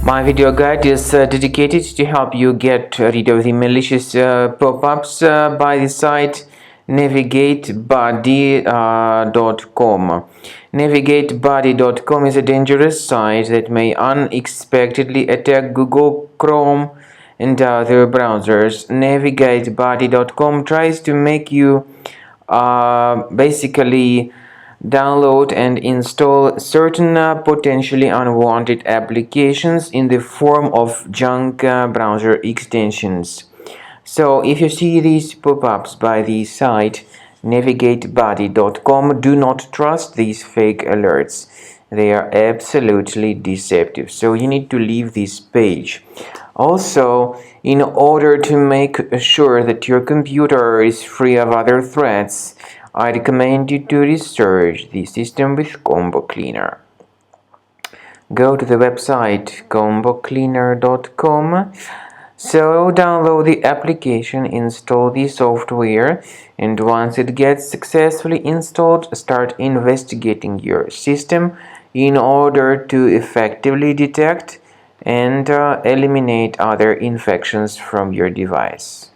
My video guide is dedicated to help you get rid of the malicious pop-ups by the site navigatebuddy.com. Navigatebuddy.com is a dangerous site that may unexpectedly attack Google Chrome and other browsers. Navigatebuddy.com tries to make you basically download and install certain potentially unwanted applications in the form of junk browser extensions. So if you see these pop-ups by the site navigatebuddy.com, do not trust these fake alerts. They are absolutely deceptive, so you need to leave this page. Also, in order to make sure that your computer is free of other threats, I recommend you to research the system with Combo Cleaner. Go to the website combocleaner.com. So download the application, install the software, and once it gets successfully installed, start investigating your system in order to effectively detect and eliminate other infections from your device.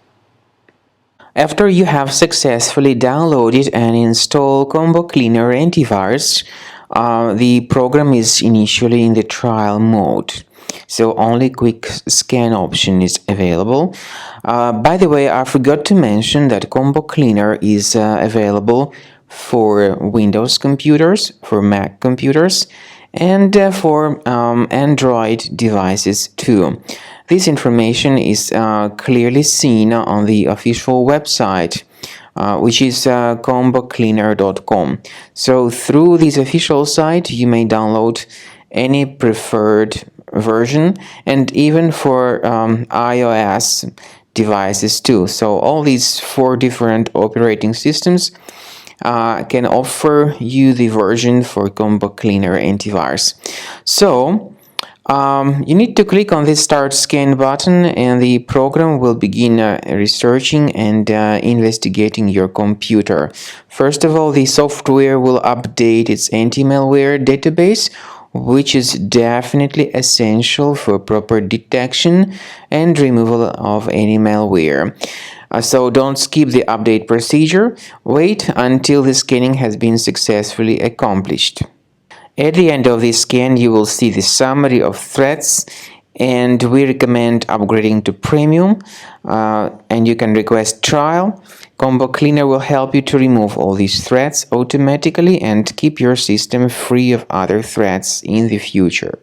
After you have successfully downloaded and installed Combo Cleaner antivirus, the program is initially in the trial mode. So only quick scan option is available. By the way, I forgot to mention that Combo Cleaner is available for Windows computers, for Mac computers, and for Android devices too. This information is clearly seen on the official website, which is combocleaner.com. So through this official site, you may download any preferred version, and even for iOS devices too. So all these 4 different operating systems can offer you the version for Combo Cleaner antivirus. So you need to click on this Start Scan button, and the program will begin researching and investigating your computer. First of all, the software will update its anti-malware database, which is definitely essential for proper detection and removal of any malware. So don't skip the update procedure. Wait until the scanning has been successfully accomplished. At the end of the scan, you will see the summary of threats, and we recommend upgrading to Premium, and you can request trial. Combo Cleaner will help you to remove all these threats automatically and keep your system free of other threats in the future.